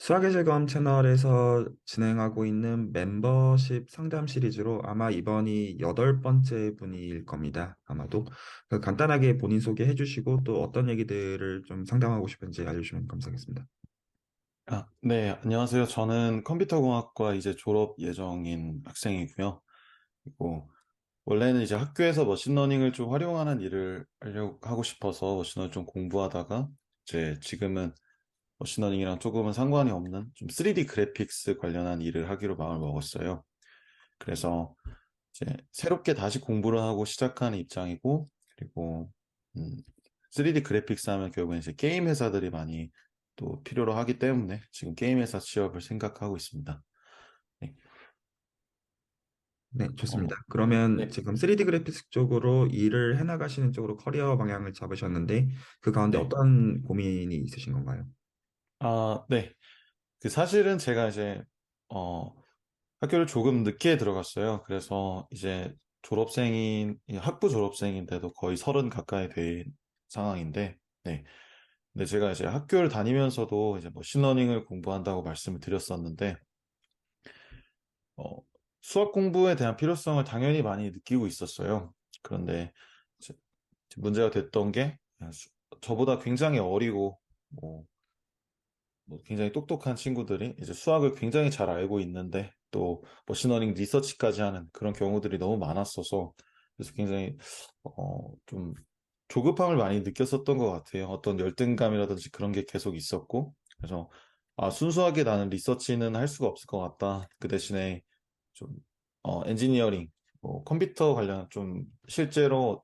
수학의 즐거움 채널에서 진행하고 있는 멤버십 상담 시리즈로 아마 이번이 여덟 번째 분일 겁니다. 아마도 간단하게 본인 소개해 주시고 또 어떤 얘기들을 좀 상담하고 싶은지 알려주시면 감사하겠습니다. 네, 안녕하세요. 저는 컴퓨터공학과 이제 졸업 예정인 학생이고요. 그리고 원래는 이제 학교에서 머신러닝을 좀 활용하는 일을 하고 싶어서 머신러닝 좀 공부하다가 이제 지금은 머신러닝이랑 조금은 상관이 없는 좀 3D 그래픽스 관련한 일을 하기로 마음을 먹었어요. 그래서 이제 새롭게 다시 공부를 하고 시작하는 입장이고, 그리고 음, 3D 그래픽스 하면 결국엔 이제 게임 회사들이 많이 또 필요로 하기 때문에 지금 게임 회사 취업을 생각하고 있습니다. 네. 네, 어, 좋습니다. 그러면 네, 지금 3D 그래픽스 쪽으로 일을 해나가시는 쪽으로 커리어 방향을 잡으셨는데 그 가운데 네. 어떤 고민이 있으신 건가요? 네. 그 사실은 제가 이제 어, 학교를 조금 늦게 들어갔어요. 그래서 이제 학부 졸업생인데도 거의 30 가까이 된 상황인데, 네. 근데 제가 이제 학교를 다니면서도 이제 머신러닝을 공부한다고 말씀을 드렸었는데, 어, 수학 공부에 대한 필요성을 당연히 많이 느끼고 있었어요. 그런데 이제 문제가 됐던 게 저보다 굉장히 어리고 뭐, 굉장히 똑똑한 친구들이 이제 수학을 굉장히 잘 알고 있는데 또 머신러닝 리서치까지 하는 그런 경우들이 너무 많았어서 그래서 굉장히 좀 조급함을 많이 느꼈었던 것 같아요. 어떤 열등감이라든지 그런 게 계속 있었고 그래서 순수하게 나는 리서치는 할 수가 없을 것 같다. 그 대신에 좀 엔지니어링, 뭐 컴퓨터 관련 좀 실제로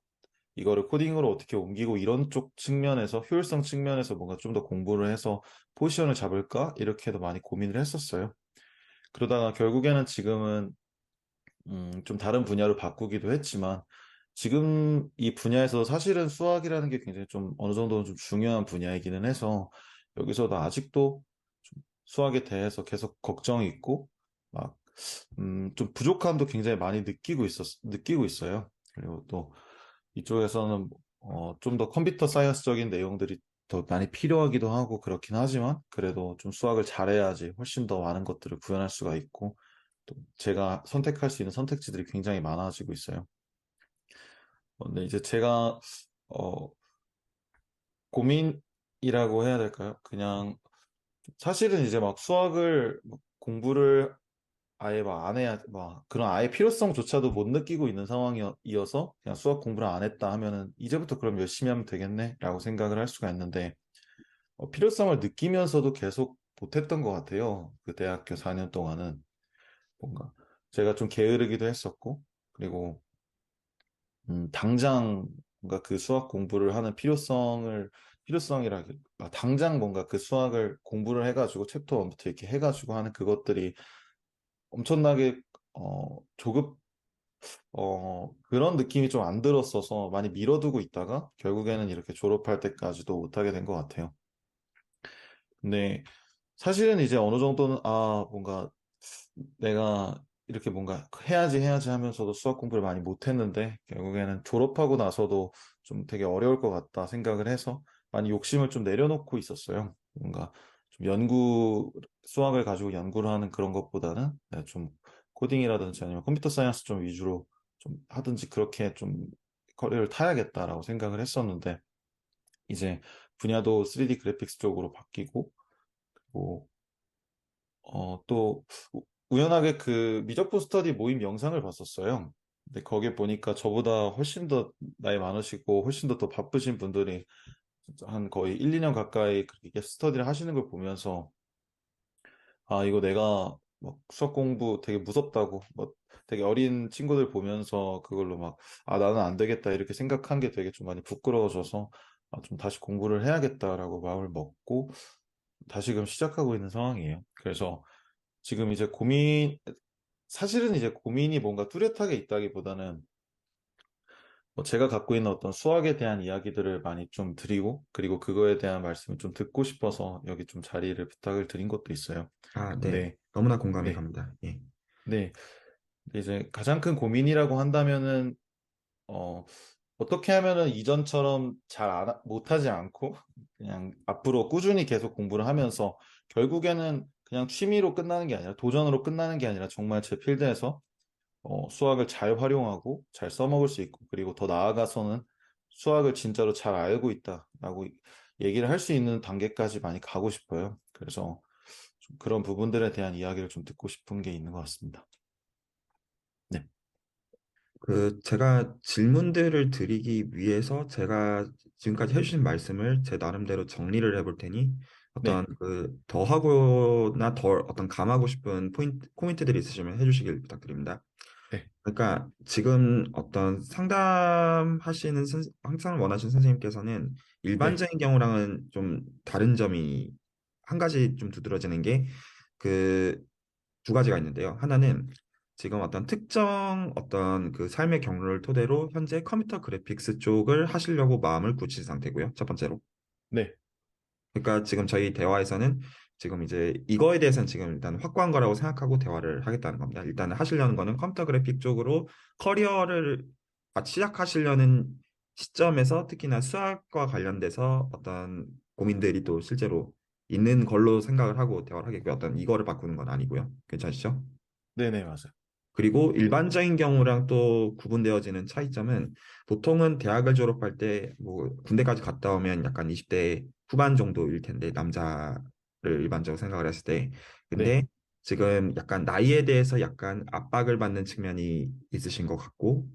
이거를 코딩으로 어떻게 옮기고 이런 쪽 측면에서 효율성 측면에서 뭔가 좀 더 공부를 해서 포지션을 잡을까? 이렇게도 많이 고민을 했었어요. 그러다가 결국에는 지금은 좀 다른 분야로 바꾸기도 했지만 지금 이 분야에서 사실은 수학이라는 게 굉장히 좀 어느 정도는 좀 중요한 분야이기는 해서 여기서도 아직도 좀 수학에 대해서 계속 걱정이 있고 막 좀 부족함도 굉장히 많이 느끼고 있어요. 그리고 또 이쪽에서는 좀 더 컴퓨터 사이언스적인 내용들이 더 많이 필요하기도 하고 그렇긴 하지만 그래도 좀 수학을 잘해야지 훨씬 더 많은 것들을 구현할 수가 있고 또 제가 선택할 수 있는 선택지들이 굉장히 많아지고 있어요. 근데 이제 제가 어, 고민이라고 해야 될까요? 그냥 사실은 이제 막 수학을 막 공부를 아예 막 안 해야, 막 그런 아예 필요성조차도 못 느끼고 있는 상황이어서 그냥 수학 공부를 안 했다 하면은 이제부터 그럼 열심히 하면 되겠네? 라고 생각을 할 수가 있는데 필요성을 느끼면서도 계속 못했던 것 같아요. 그 대학교 4년 동안은 뭔가 제가 좀 게으르기도 했었고 그리고 당장 뭔가 그 수학 공부를 하는 당장 뭔가 그 수학을 공부를 해가지고 챕터 1부터 이렇게 해가지고 하는 그것들이 엄청나게 그런 느낌이 좀 안 들었어서 많이 미뤄두고 있다가 결국에는 이렇게 졸업할 때까지도 못하게 된 것 같아요. 근데 사실은 이제 어느 정도는 뭔가 내가 이렇게 뭔가 해야지 하면서도 수학 공부를 많이 못했는데 결국에는 졸업하고 나서도 좀 되게 어려울 것 같다 생각을 해서 많이 욕심을 좀 내려놓고 있었어요. 뭔가 좀 수학을 가지고 연구를 하는 그런 것보다는 좀 코딩이라든지 아니면 컴퓨터 사이언스 좀 위주로 좀 하든지 그렇게 좀 커리어를 타야겠다라고 생각을 했었는데 이제 분야도 3D 그래픽스 쪽으로 바뀌고 뭐 또 우연하게 그 미적분 스터디 모임 영상을 봤었어요. 근데 거기에 보니까 저보다 훨씬 더 나이 많으시고 훨씬 더 바쁘신 분들이 진짜 한 거의 1, 2년 가까이 그렇게 스터디를 하시는 걸 보면서 이거 내가 막 수학 공부 되게 무섭다고 뭐 되게 어린 친구들 보면서 그걸로 막 나는 안 되겠다 이렇게 생각한 게 되게 좀 많이 부끄러워져서 좀 다시 공부를 해야겠다라고 마음을 먹고 다시금 시작하고 있는 상황이에요. 그래서 지금 이제 사실은 이제 고민이 뭔가 뚜렷하게 있다기보다는 뭐 제가 갖고 있는 어떤 수학에 대한 이야기들을 많이 좀 드리고, 그리고 그거에 대한 말씀을 좀 듣고 싶어서 여기 좀 자리를 부탁을 드린 것도 있어요. 아, 네. 근데, 너무나 공감이 네, 갑니다. 예. 네. 근데 이제 가장 큰 고민이라고 한다면은, 어, 어떻게 하면은 이전처럼 못하지 않고, 그냥 앞으로 꾸준히 계속 공부를 하면서 결국에는 그냥 취미로 끝나는 게 아니라 도전으로 끝나는 게 아니라 정말 제 필드에서 수학을 잘 활용하고 잘 써먹을 수 있고 그리고 더 나아가서는 수학을 진짜로 잘 알고 있다라고 얘기를 할 수 있는 단계까지 많이 가고 싶어요. 그래서 좀 그런 부분들에 대한 이야기를 좀 듣고 싶은 게 있는 것 같습니다. 네, 제가 질문들을 드리기 위해서 제가 지금까지 해주신 말씀을 제 나름대로 정리를 해볼 테니 네, 어떤 더 하거나 더 어떤 감하고 싶은 코멘트들이 있으시면 해주시길 부탁드립니다. 네, 그러니까 지금 어떤 상담하시는 항상 원하시는 선생님께서는 네, 일반적인 경우랑은 좀 다른 점이 한 가지 좀 두드러지는 게 그 두 가지가 있는데요. 하나는 지금 어떤 특정 어떤 그 삶의 경로를 토대로 현재 컴퓨터 그래픽스 쪽을 하시려고 마음을 굳힌 상태고요. 첫 번째로. 네, 그러니까 지금 저희 대화에서는 지금 이제 이거에 대해서는 지금 일단 확고한 거라고 생각하고 대화를 하겠다는 겁니다. 일단 하시려는 거는 컴퓨터 그래픽 쪽으로 커리어를 시작하시려는 시점에서 특히나 수학과 관련돼서 어떤 고민들이 또 실제로 있는 걸로 생각을 하고 대화를 하겠고요. 어떤 이거를 바꾸는 건 아니고요. 괜찮으시죠? 네, 네, 맞아요. 그리고 일반적인 경우랑 또 구분되어지는 차이점은 보통은 대학을 졸업할 때 뭐 군대까지 갔다 오면 약간 20대 후반 정도일 텐데 남자를 일반적으로 생각을 했을 때 네, 근데 지금 약간 나이에 대해서 약간 압박을 받는 측면이 있으신 것 같고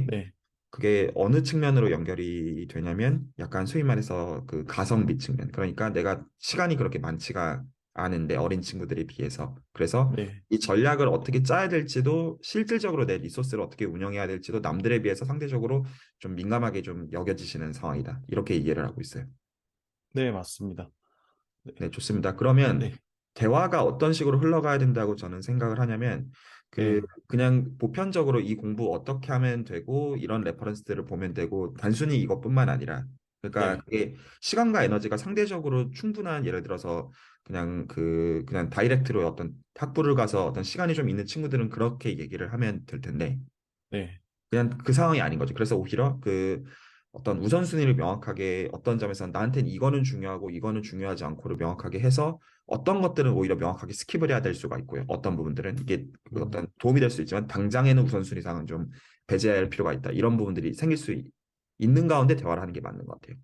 네, 그게 어느 측면으로 연결이 되냐면 약간 소위 말해서 그 가성비 측면. 그러니까 내가 시간이 그렇게 많지가 않은데 어린 친구들에 비해서. 그래서 네. 이 전략을 어떻게 짜야 될지도 실질적으로 내 리소스를 어떻게 운영해야 될지도 남들에 비해서 상대적으로 좀 민감하게 좀 여겨지시는 상황이다. 이렇게 이해를 하고 있어요. 네, 맞습니다. 네, 네, 좋습니다. 그러면 네, 대화가 어떤 식으로 흘러가야 된다고 저는 생각을 하냐면 네, 그냥 보편적으로 이 공부 어떻게 하면 되고 이런 레퍼런스들을 보면 되고 단순히 이것뿐만 아니라 그러니까 네, 그게 시간과 에너지가 상대적으로 충분한 예를 들어서 그냥 다이렉트로 어떤 학부를 가서 어떤 시간이 좀 있는 친구들은 그렇게 얘기를 하면 될 텐데 네, 그냥 그 상황이 아닌 거죠. 그래서 오히려 그 어떤 우선순위를 명확하게 어떤 점에서는 나한테는 이거는 중요하고 이거는 중요하지 않고를 명확하게 해서 어떤 것들은 오히려 명확하게 스킵을 해야 될 수가 있고요. 어떤 부분들은 이게 그 음, 어떤 도움이 될 수 있지만 당장에는 우선순위상은 좀 배제해야 할 필요가 있다. 이런 부분들이 생길 수 있는 가운데 대화를 하는 게 맞는 것 같아요.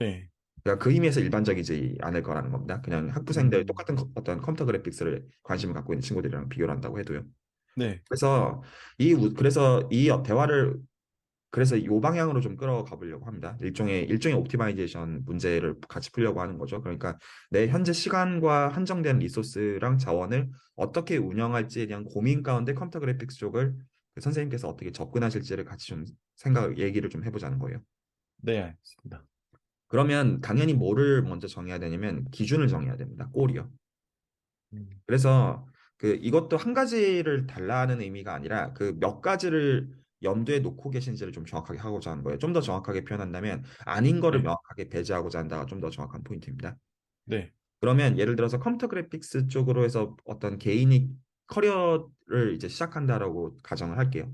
네, 그러니까 그 의미에서 일반적이지 않을 거라는 겁니다. 그냥 학부생들 음, 똑같은 어떤 컴퓨터 그래픽스를 관심을 갖고 있는 친구들이랑 비교를 한다고 해도요. 네, 그래서 이 대화를 그래서 이 방향으로 좀 끌어가 보려고 합니다. 일종의 옵티마이제이션 문제를 같이 풀려고 하는 거죠. 그러니까 내 현재 시간과 한정된 리소스랑 자원을 어떻게 운영할지에 대한 고민 가운데 컴퓨터 그래픽스 쪽을 그 선생님께서 어떻게 접근하실지를 같이 좀 얘기를 좀 해보자는 거예요. 네, 알겠습니다. 그러면 당연히 뭐를 먼저 정해야 되냐면 기준을 정해야 됩니다. 골이요. 음, 그래서 이것도 한 가지를 달라는 의미가 아니라 그 몇 가지를 염두에 놓고 계신지를 좀 정확하게 하고자 하는 거예요. 좀 더 정확하게 표현한다면 아닌 거를 네, 명확하게 배제하고자 한다가 좀 더 정확한 포인트입니다. 네, 그러면 예를 들어서 컴퓨터 그래픽스 쪽으로 해서 어떤 개인이 커리어를 이제 시작한다라고 가정을 할게요.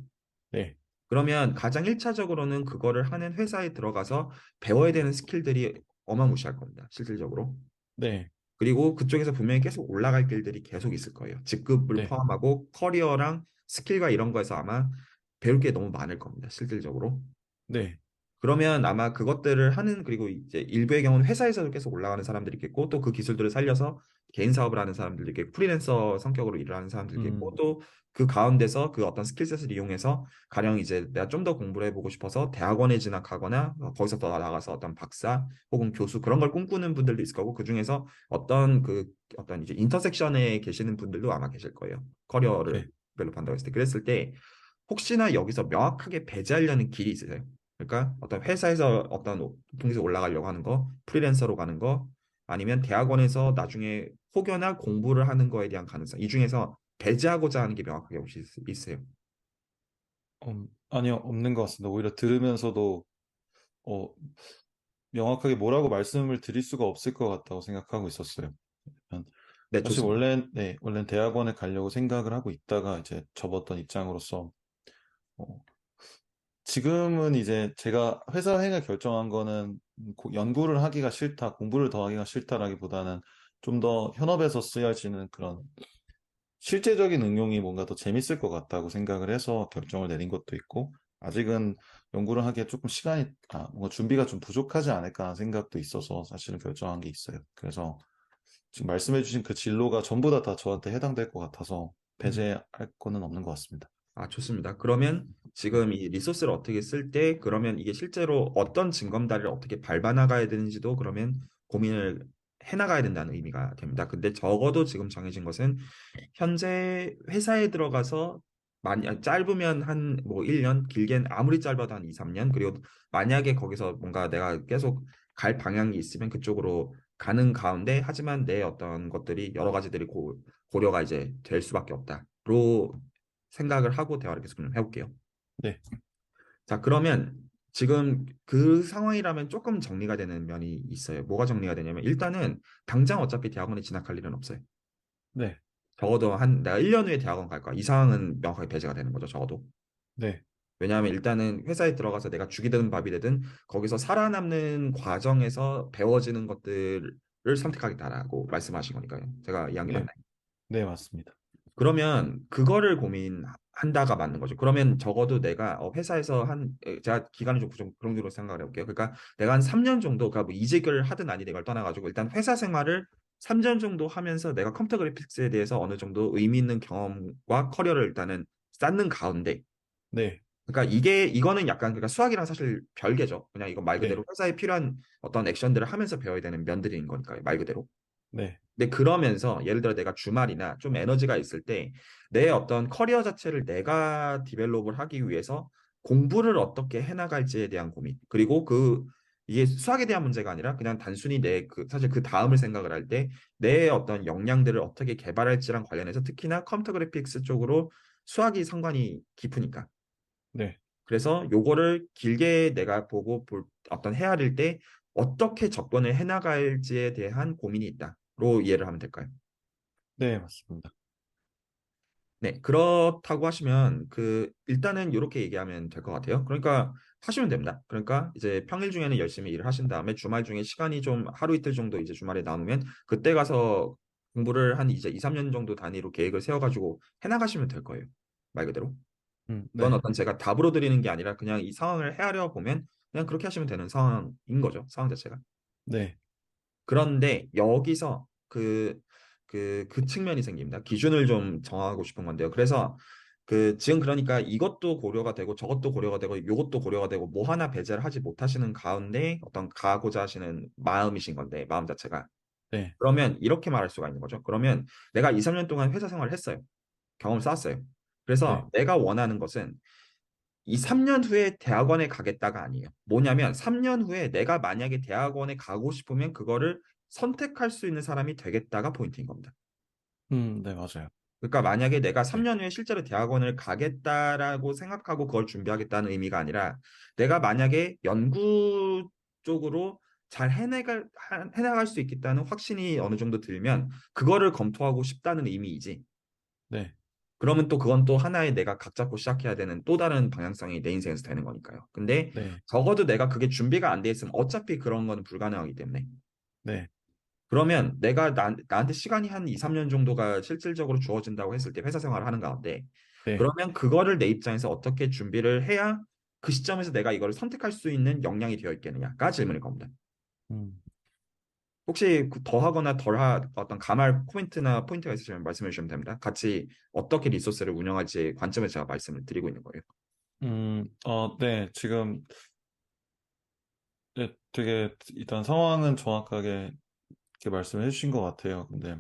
네, 그러면 가장 1차적으로는 그거를 하는 회사에 들어가서 배워야 되는 스킬들이 어마무시할 겁니다. 실질적으로. 네, 그리고 그쪽에서 분명히 계속 올라갈 길들이 계속 있을 거예요. 직급을 네, 포함하고 커리어랑 스킬과 이런 거에서 아마 배울 게 너무 많을 겁니다. 실질적으로. 네, 그러면 아마 그것들을 하는 그리고 이제 일부의 경우는 회사에서도 계속 올라가는 사람들이 있겠고 또 그 기술들을 살려서 개인 사업을 하는 사람들도 있겠고 프리랜서 성격으로 일을 하는 사람들도 있겠고 음, 또 그 가운데서 그 어떤 스킬셋을 이용해서 가령 이제 내가 좀 더 공부를 해보고 싶어서 대학원에 진학하거나 거기서 더 나아가서 어떤 박사 혹은 교수 그런 걸 꿈꾸는 분들도 있을 거고 그중에서 어떤 이제 인터섹션에 계시는 분들도 아마 계실 거예요. 커리어를 네, 벨롭한다고 했을 때 그랬을 때 혹시나 여기서 명확하게 배제하려는 길이 있으세요? 그러니까 어떤 회사에서 어떤 통해서 올라가려고 하는 거, 프리랜서로 가는 거, 아니면 대학원에서 나중에 혹여나 공부를 하는 거에 대한 가능성. 이 중에서 배제하고자 하는 게 명확하게 혹시 있어요? 아니요, 없는 것 같습니다. 오히려 들으면서도, 어, 명확하게 뭐라고 말씀을 드릴 수가 없을 것 같다고 생각하고 있었어요. 음, 네, 사실 좋습니다. 원래는 대학원에 가려고 생각을 하고 있다가 이제 접었던 입장으로서, 어, 지금은 이제 제가 회사행을 결정한 거는 연구를 하기가 싫다, 공부를 더 하기가 싫다라기보다는 좀 더 현업에서 쓰여지는 그런 실제적인 응용이 뭔가 더 재밌을 것 같다고 생각을 해서 결정을 내린 것도 있고, 아직은 연구를 하기에 조금 뭔가 준비가 좀 부족하지 않을까 하는 생각도 있어서 사실은 결정한 게 있어요. 그래서 지금 말씀해주신 그 진로가 전부 다 저한테 해당될 것 같아서 음. 배제할 거는 없는 것 같습니다. 아, 좋습니다. 그러면 네, 지금 이 리소스를 어떻게 쓸 때, 그러면 이게 실제로 어떤 징검다리를 어떻게 밟아나가야 되는지도 그러면 고민을 해나가야 된다는 의미가 됩니다. 근데 적어도 지금 정해진 것은 현재 회사에 들어가서 짧으면 한 뭐 1년, 길게는 아무리 짧아도 한 2, 3년, 그리고 만약에 거기서 뭔가 내가 계속 갈 방향이 있으면 그쪽으로 가는 가운데 하지만 내 어떤 것들이 여러 가지들이 고려가 이제 될 수밖에 없다로 생각을 하고 대화를 계속 좀 해볼게요. 네, 자, 그러면 지금 그 상황이라면 조금 정리가 되는 면이 있어요. 뭐가 정리가 되냐면 일단은 당장 어차피 대학원에 진학할 일은 없어요. 네, 적어도 한 내가 1년 후에 대학원 갈 거야. 이 상황은 명확하게 배제가 되는 거죠, 적어도. 네, 왜냐하면 일단은 회사에 들어가서 내가 죽이 되든 밥이 되든 거기서 살아남는 과정에서 배워지는 것들을 선택하겠다라고 말씀하신 거니까요. 제가 이해한 게 네, 맞나요? 네, 맞습니다. 그러면 그거를 고민한다가 맞는 거죠. 그러면 적어도 내가 회사에서 제가 기간을 좀 그런 식으로 생각을 해볼게요. 그러니까 내가 한 3년 정도, 그러니까 뭐 이직을 하든 아니든 이걸 떠나가지고 일단 회사 생활을 3년 정도 하면서 내가 컴퓨터 그래픽스에 대해서 어느 정도 의미 있는 경험과 커리어를 일단은 쌓는 가운데, 네, 그러니까 이거는 약간 그러니까 수학이랑 사실 별개죠. 그냥 이건 말 그대로 네, 회사에 필요한 어떤 액션들을 하면서 배워야 되는 면들인 거니까요. 말 그대로. 네, 근데 그러면서 예를 들어 내가 주말이나 좀 에너지가 있을 때 내 어떤 커리어 자체를 내가 디벨롭을 하기 위해서 공부를 어떻게 해나갈지에 대한 고민. 그리고 이게 수학에 대한 문제가 아니라 그냥 단순히 사실 그 다음을 생각을 할 때 내 어떤 역량들을 어떻게 개발할지랑 관련해서 특히나 컴퓨터 그래픽스 쪽으로 수학이 상관이 깊으니까. 네, 그래서 요거를 길게 내가 어떤 헤아릴 때 어떻게 접근을 해나갈지에 대한 고민이 있다로 이해를 하면 될까요? 네, 맞습니다. 네, 그렇다고 하시면 일단은 이렇게 얘기하면 될 것 같아요. 그러니까 하시면 됩니다. 그러니까 이제 평일 중에는 열심히 일을 하신 다음에 주말 중에 시간이 좀 하루 이틀 정도 이제 주말에 남으면 그때 가서 공부를 한 이제 2, 3년 정도 단위로 계획을 세워가지고 해나가시면 될 거예요. 말 그대로. 이건 네, 어떤 제가 답으로 드리는 게 아니라 그냥 이 상황을 헤아려 보면 그냥 그렇게 하시면 되는 상황인 거죠. 상황 자체가. 네, 그런데 여기서 그 측면이 생깁니다. 기준을 좀 정하고 싶은 건데요. 그래서 지금 그러니까 이것도 고려가 되고 저것도 고려가 되고 이것도 고려가 되고 뭐 하나 배제를 하지 못하시는 가운데 어떤 가고자 하시는 마음이신 건데, 마음 자체가. 네, 그러면 이렇게 말할 수가 있는 거죠. 그러면 내가 2, 3년 동안 회사 생활을 했어요. 경험 쌓았어요. 네, 그래서 내가 원하는 것은 이 3년 후에 대학원에 가겠다가 아니에요. 뭐냐면 3년 후에 내가 만약에 대학원에 가고 싶으면 그거를 선택할 수 있는 사람이 되겠다가 포인트인 겁니다. 네, 맞아요. 그러니까 만약에 내가 네, 3년 후에 실제로 대학원을 가겠다라고 생각하고 그걸 준비하겠다는 의미가 아니라 내가 만약에 연구 쪽으로 잘 해나갈 수 있겠다는 확신이 어느 정도 들면 그거를 검토하고 싶다는 의미이지. 네, 그러면 또 그건 또 하나의 내가 각 잡고 시작해야 되는 또 다른 방향성이 내 인생에서 되는 거니까요. 근데 네, 적어도 내가 그게 준비가 안 돼 있으면 어차피 그런 거는 불가능하기 때문에. 네, 그러면 나한테 시간이 한 2, 3년 정도가 실질적으로 주어진다고 했을 때 회사 생활을 하는 가운데 네. 그러면 그거를 내 입장에서 어떻게 준비를 해야 그 시점에서 내가 이거를 선택할 수 있는 역량이 되어 있겠느냐가 질문일 겁니다. 음. 혹시 더하거나 어떤 감할 포인트가 있으시면 말씀해 주시면 됩니다. 같이 어떻게 리소스를 운영할지 관점에서 제가 말씀을 드리고 있는 거예요. 네, 지금 네, 되게 일단 상황은 정확하게 이렇게 말씀해 주신 것 같아요. 근데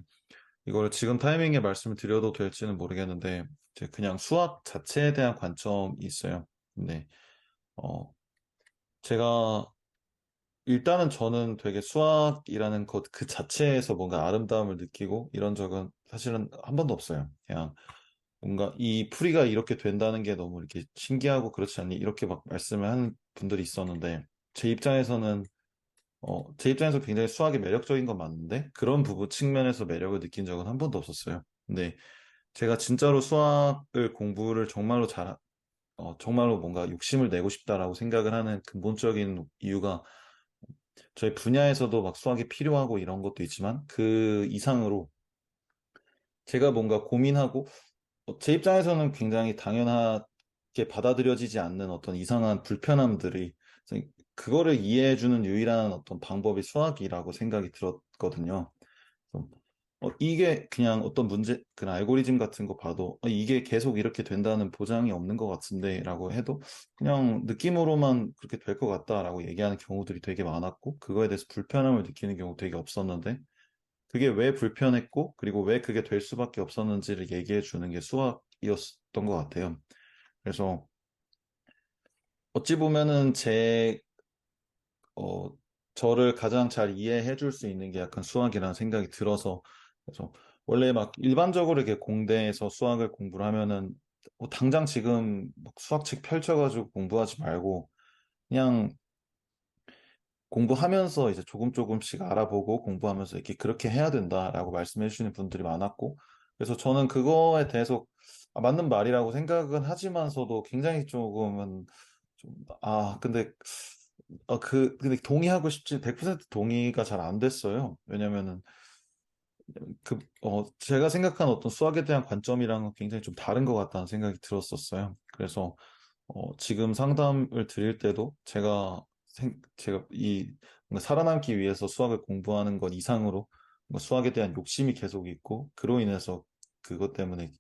이거를 지금 타이밍에 말씀을 드려도 될지는 모르겠는데 이제 그냥 수학 자체에 대한 관점이 있어요. 근데 어, 제가 일단은 저는 되게 수학이라는 것 그 자체에서 뭔가 아름다움을 느끼고 이런 적은 사실은 한 번도 없어요. 그냥 뭔가 이 풀이가 이렇게 된다는 게 너무 이렇게 신기하고 그렇지 않니? 이렇게 막 말씀을 하는 분들이 있었는데 제 입장에서는 제 입장에서 굉장히 수학이 매력적인 건 맞는데 그런 부분 측면에서 매력을 느낀 적은 한 번도 없었어요. 근데 제가 진짜로 수학을 공부를 정말로 뭔가 욕심을 내고 싶다라고 생각을 하는 근본적인 이유가 저희 분야에서도 막 수학이 필요하고 이런 것도 있지만 그 이상으로 제가 뭔가 고민하고 제 입장에서는 굉장히 당연하게 받아들여지지 않는 어떤 이상한 불편함들이 그거를 이해해주는 유일한 어떤 방법이 수학이라고 생각이 들었거든요. 그래서 이게 그냥 어떤 문제, 그 알고리즘 같은 거 봐도 이게 계속 이렇게 된다는 보장이 없는 것 같은데 라고 해도 그냥 느낌으로만 그렇게 될 것 같다라고 얘기하는 경우들이 되게 많았고 그거에 대해서 불편함을 느끼는 경우 되게 없었는데 그게 왜 불편했고, 그리고 왜 그게 될 수밖에 없었는지를 얘기해 주는 게 수학이었던 것 같아요. 그래서 어찌 보면은 어, 저를 가장 잘 이해해 줄 수 있는 게 약간 수학이라는 생각이 들어서, 그래서 원래 막 일반적으로 이렇게 공대에서 수학을 공부를 하면은 당장 지금 막 수학책 펼쳐가지고 공부하지 말고, 그냥 공부하면서 이제 조금 조금씩 알아보고 공부하면서 이렇게 그렇게 해야 된다라고 말씀해 주시는 분들이 많았고, 그래서 저는 그거에 대해서 맞는 말이라고 생각은 하지만서도 굉장히 조금은 좀, 근데, 근데 동의하고 싶지, 100% 동의가 잘 안 됐어요. 왜냐면은, 제가 생각한 어떤 수학에 대한 관점이랑은 굉장히 좀 다른 것 같다는 생각이 들었었어요. 그래서, 지금 상담을 드릴 때도 제가 뭔가 살아남기 위해서 수학을 공부하는 것 이상으로 뭔가 수학에 대한 욕심이 계속 있고, 그로 인해서 그것 때문에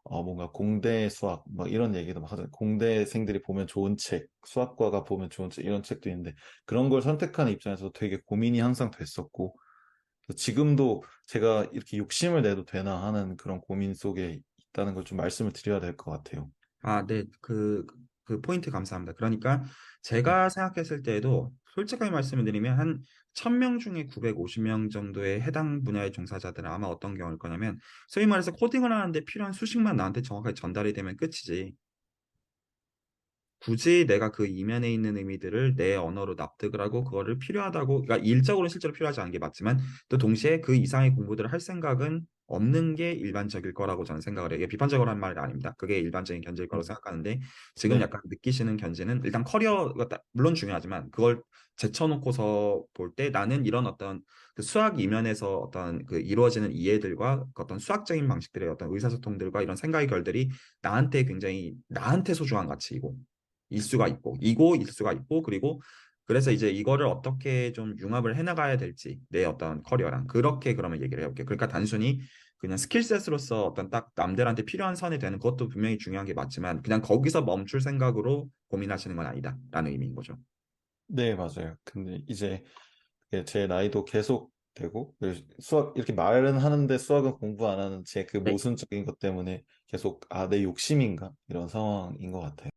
뭔가 공대 수학, 막 이런 얘기도 막 하잖아요. 공대생들이 보면 좋은 책, 수학과가 보면 좋은 책, 이런 책도 있는데, 그런 걸 선택하는 입장에서 되게 고민이 항상 됐었고, 지금도 제가 이렇게 욕심을 내도 되나 하는 그런 고민 속에 있다는 걸 좀 말씀을 드려야 될 것 같아요. 아, 네. 그 포인트 감사합니다. 그러니까 네. 제가 생각했을 때에도 솔직하게 말씀을 드리면 한 1000명 중에 950명 정도의 해당 분야의 종사자들은 아마 어떤 경우일 거냐면 소위 말해서 코딩을 하는데 필요한 수식만 나한테 정확하게 전달이 되면 끝이지. 굳이 내가 그 이면에 있는 의미들을 내 언어로 납득을 하고 그거를 필요하다고, 그러니까 일적으로는 실제로 필요하지 않은 게 맞지만 또 동시에 그 이상의 공부들을 할 생각은 없는 게 일반적일 거라고 저는 생각을 해요. 이게 비판적으로 한 말이 아닙니다. 그게 일반적인 견제일 거라고 음, 생각하는데 지금 네. 약간 느끼시는 견제는 일단 커리어가 물론 중요하지만 그걸 제쳐놓고서 볼 때 나는 이런 어떤 그 수학 이면에서 어떤 그 이루어지는 이해들과 그 어떤 수학적인 방식들의 어떤 의사소통들과 이런 생각의 결들이 나한테 굉장히 나한테 소중한 가치이고 일 수가 있고, 그리고 그래서 이제 이거를 어떻게 좀 융합을 해나가야 될지, 내 어떤 커리어랑, 그렇게 그러면 얘기를 해볼게요. 그러니까 단순히 그냥 스킬셋으로서 어떤 딱 남들한테 필요한 선이 되는 것도 분명히 중요한 게 맞지만, 그냥 거기서 멈출 생각으로 고민하시는 건 아니다라는 의미인 거죠. 네, 맞아요. 근데 이제 제 나이도 계속 되고, 수학, 이렇게 말은 하는데 수학은 공부 안 하는 제 그 네. 모순적인 것 때문에 계속, 내 욕심인가? 이런 상황인 것 같아요.